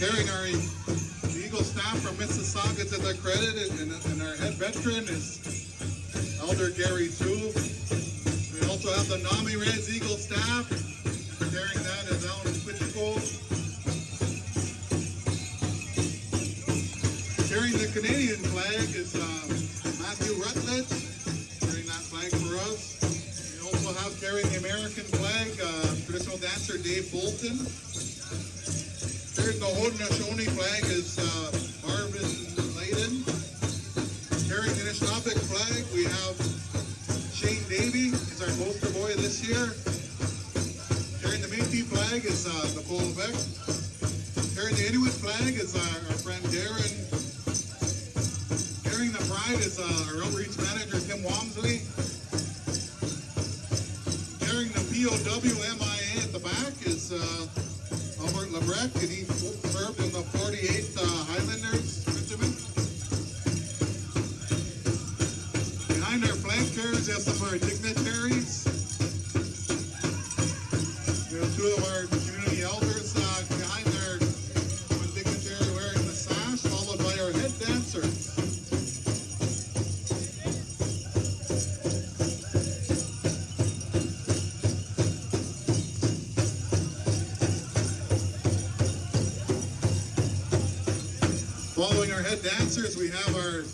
carrying our Eagle staff from Mississauga to the credit, and our head veteran is Elder Gary too. We also have the MI-RES Eagle staff. Carrying that is Alan Quitico. Carrying the Canadian flag is Matthew Rutledge, carrying that flag for us. We also have carrying the American flag, traditional dancer Dave Bolton. Carrying the Haudenosaunee flag is Marvin Layden. Carrying the Anishinaabe flag, we have Shane Davey, is our poster boy this year. Carrying the Métis flag is Nicole Beck. Carrying the Inuit flag is our friend Darren. Carrying the pride is our outreach manager Tim Walmsley. Carrying the POW MIA at the back is Albert Lebrecq, and he served in the 48th Highlanders Regiment. Behind our flag carriers, we have some of our dignitaries. We have two of our community elders behind their one dignitary wearing the sash, followed by our head dancers. Following our head dancers, we have our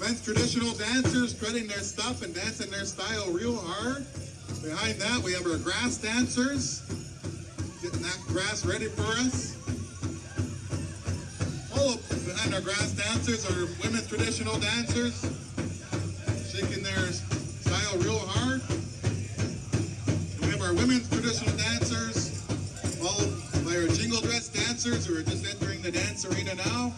men's traditional dancers strutting their stuff and dancing their style real hard. Behind that, we have our grass dancers, getting that grass ready for us. All up behind our grass dancers are women's traditional dancers, shaking their style real hard. And we have our women's traditional dancers, followed by our jingle dress dancers who are just entering the dance arena now.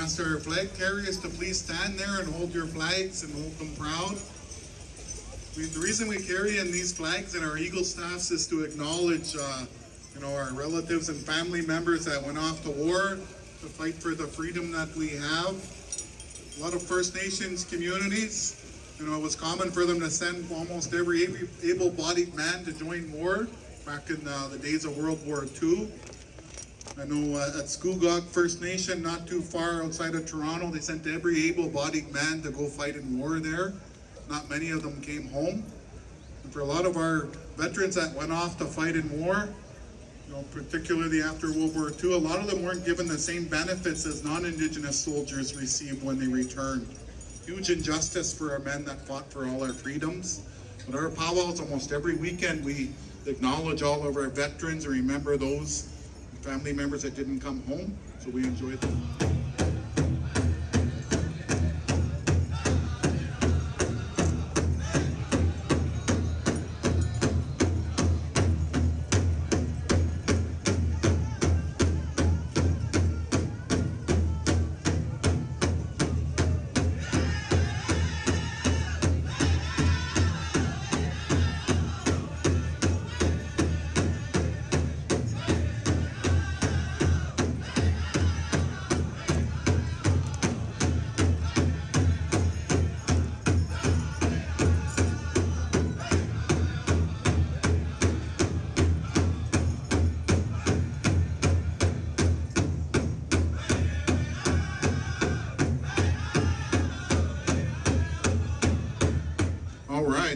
Ask our flag carriers to please stand there and hold your flags and hold them proud. The reason we carry in these flags in our Eagle staffs is to acknowledge our relatives and family members that went off to war to fight for the freedom that we have. A lot of First Nations communities, it was common for them to send almost every able-bodied man to join war back in the days of World War II. I know at Skoogok First Nation, not too far outside of Toronto, they sent every able-bodied man to go fight in war there. Not many of them came home. And for a lot of our veterans that went off to fight in war, you know, particularly after World War II, a lot of them weren't given the same benefits as non-Indigenous soldiers received when they returned. Huge injustice for our men that fought for all our freedoms. But our powwows, almost every weekend, we acknowledge all of our veterans and remember those family members that didn't come home, so we enjoyed them.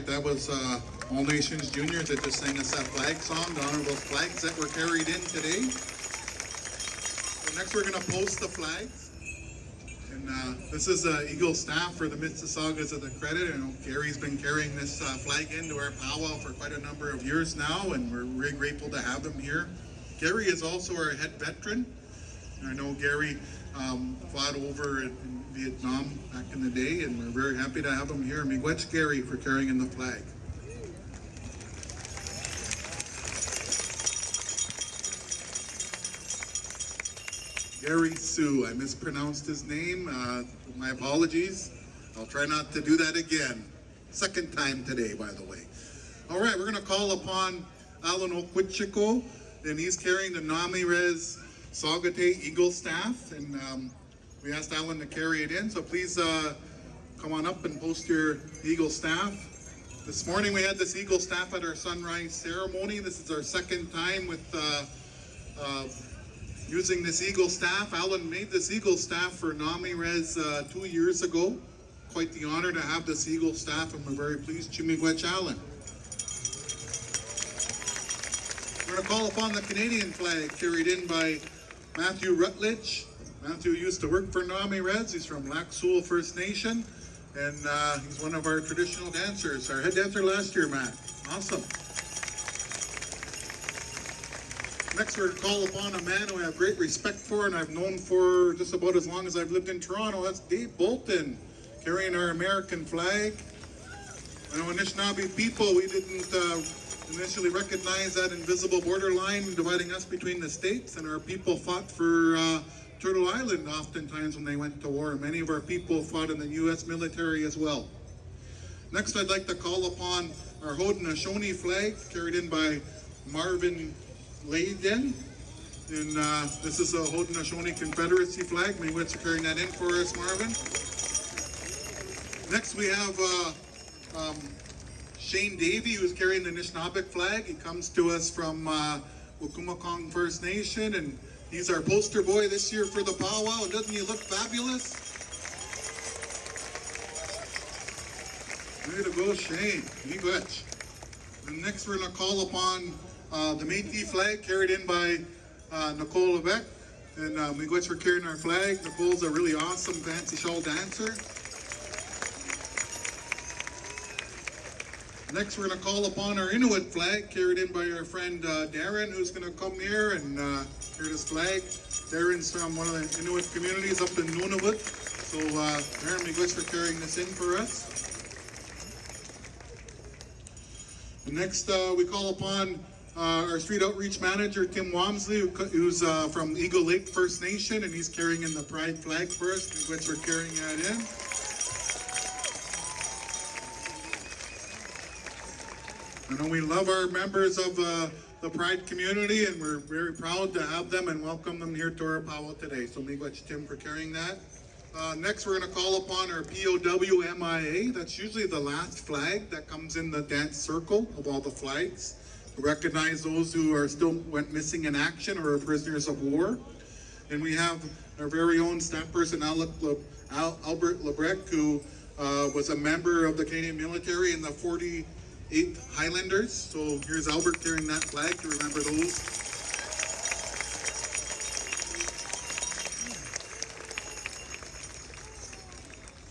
That was All Nations Juniors that just sang us that flag song to honor those flags that were carried in today. So next we're going to post the flags. And this is Eagle staff for the Mississaugas of the Credit. I know Gary's been carrying this flag into our powwow for quite a number of years now, and we're really grateful to have him here. Gary is also our head veteran. And I know Gary fought over in Vietnam back in the day, and we're very happy to have him here. Miigwech Gary for carrying in the flag. Gary Sue, I mispronounced his name. My apologies. I'll try not to do that again. Second time today, by the way. All right, we're going to call upon Alan Okwichiko, and he's carrying the MI-RES-POWWOW Eagle staff, and we asked Alan to carry it in, so please come on up and post your Eagle staff. This morning we had this Eagle staff at our sunrise ceremony. This is our second time with using this Eagle staff. Alan made this Eagle staff for MI-RES 2 years ago. Quite the honor to have this Eagle staff, and we're very pleased. Chimigwech Alan. We're going to call upon the Canadian flag carried in by Matthew Rutledge. Matthew used to work for MI-RES. He's from Lac Seul First Nation, and he's one of our traditional dancers. Our head dancer last year, Matt. Awesome. Next, we're going to call upon a man who I have great respect for and I've known for just about as long as I've lived in Toronto. That's Dave Bolton, carrying our American flag. I know Anishinaabe people, we didn't initially recognize that invisible borderline dividing us between the states, and our people fought for Turtle Island oftentimes when they went to war. Many of our people fought in the U.S. military as well. Next, I'd like to call upon our Haudenosaunee flag, carried in by Marvin Layden. And this is a Haudenosaunee Confederacy flag. Miigwech carrying that in for us, Marvin. Next, we have Shane Davey, who's carrying the Anishinaabe flag. He comes to us from Wukumakong First Nation, and he's our poster boy this year for the powwow. Doesn't he look fabulous? Way to go, Shane. Miigwech. And next we're going to call upon the Métis flag carried in by Nicole Levesque. And Miigwech for carrying our flag. Nicole's a really awesome fancy shawl dancer. Next, we're going to call upon our Inuit flag, carried in by our friend Darren, who's going to come here and carry this flag. Darren's from one of the Inuit communities up in Nunavut. So, Darren, Miigwech for carrying this in for us. And next, we call upon our street outreach manager, Tim Wamsley, who's from Eagle Lake First Nation, and he's carrying in the pride flag for us. Miigwech for carrying that in. I know we love our members of the Pride community, and we're very proud to have them and welcome them here to our powwow today. So Miigwech Tim for carrying that. Next, we're going to call upon our POW MIA. That's usually the last flag that comes in the dance circle of all the flags. recognize those who are still went missing in action or are prisoners of war. And we have our very own staff person, Albert Lebrecq, who was a member of the Canadian military in the 48th Highlanders. So here's Albert carrying that flag to remember those.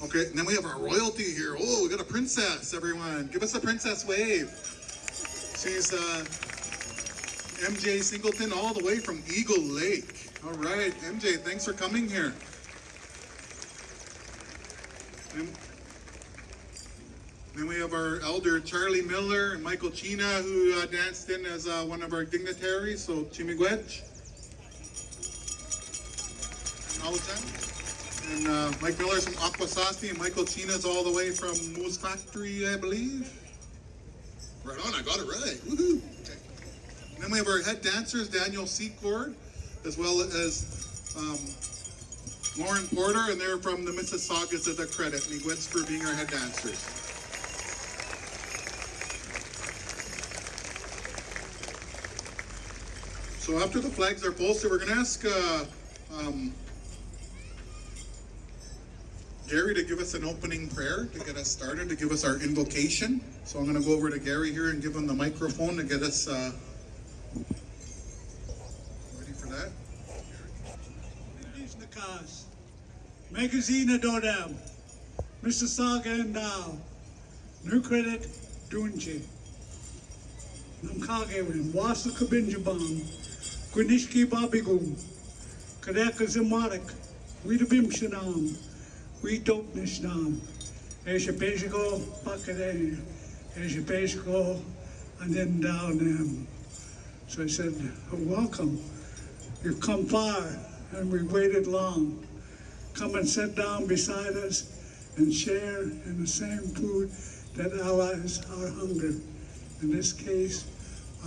Okay, and then we have our royalty here. Oh, we got a princess, everyone. Give us a princess wave. She's MJ Singleton all the way from Eagle Lake. All right, MJ, thanks for coming here. And then we have our elder Charlie Miller and Michael China, who danced in as one of our dignitaries. So Chimigwech. All the time. And Mike Miller's from Akwesasne, and Michael China's all the way from Moose Factory, I believe. Right on, I got it right. Woohoo! Okay. And then we have our head dancers, Daniel Secord, as well as Lauren Porter, and they're from the Mississaugas at the credit. Miigwetz for being our head dancers. So after the flags are posted, we're going to ask Gary to give us an opening prayer to get us started, to give us our invocation. So I'm going to go over to Gary here and give him the microphone to get us ready for that. Magazine Dodam, Mr. Saga and Now, New Credit Dunji, Namkagewin, Wasa Kabinjabam, Gwenishki Babigum, Kadeka Zamarik, Weedabim Shanam, We Dope Nishnam, Asia Peshiko, Pakadani, Asia Peshiko, and then down them. So I said, welcome. You've come far, and we waited long. Come and sit down beside us and share in the same food that allies our hunger. In this case,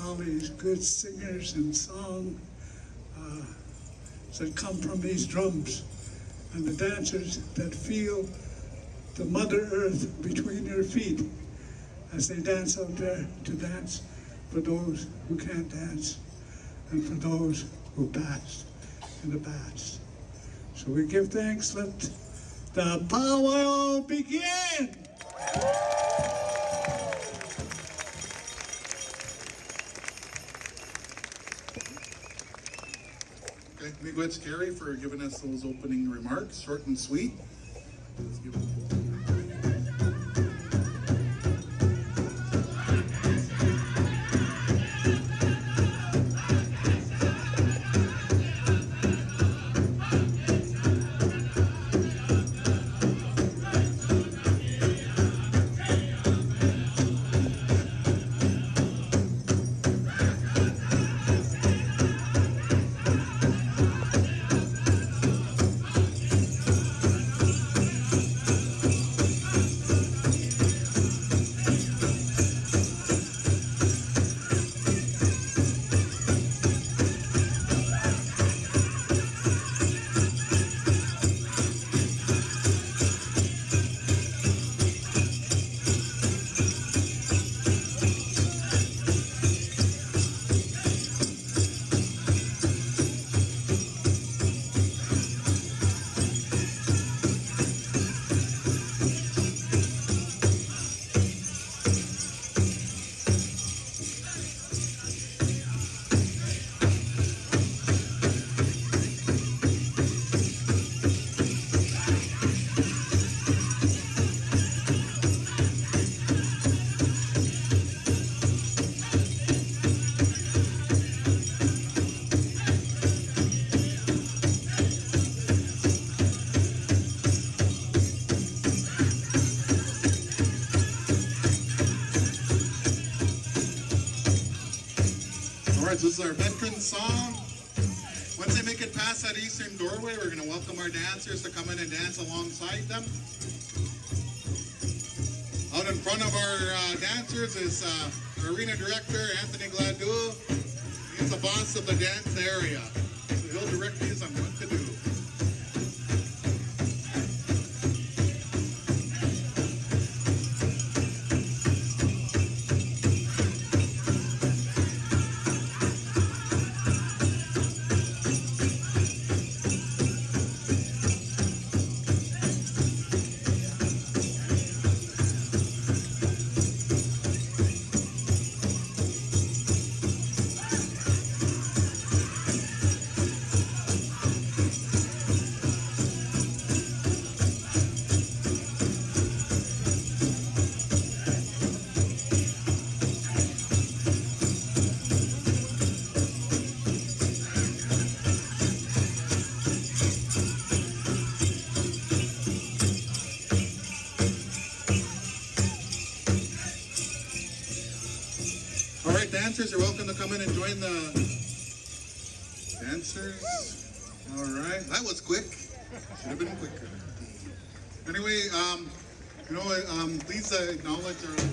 all these good singers and song that come from these drums, and the dancers that feel the Mother Earth between their feet as they dance out there to dance for those who can't dance and for those who passed in the past. So we give thanks. Let the powwow begin. Okay, Miigwetz Gary for giving us those opening remarks, short and sweet. Let's give it. This is our veteran song. Once they make it past that eastern doorway, we're going to welcome our dancers to come in and dance alongside them. Out in front of our dancers is Arena Director Anthony Gladue. He's the boss of the dance area, so he'll direct these on what to do. dancers, you're welcome to come in and join the dancers. All right, that was quick. Should have been quicker. Anyway, please acknowledge our.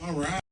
All right.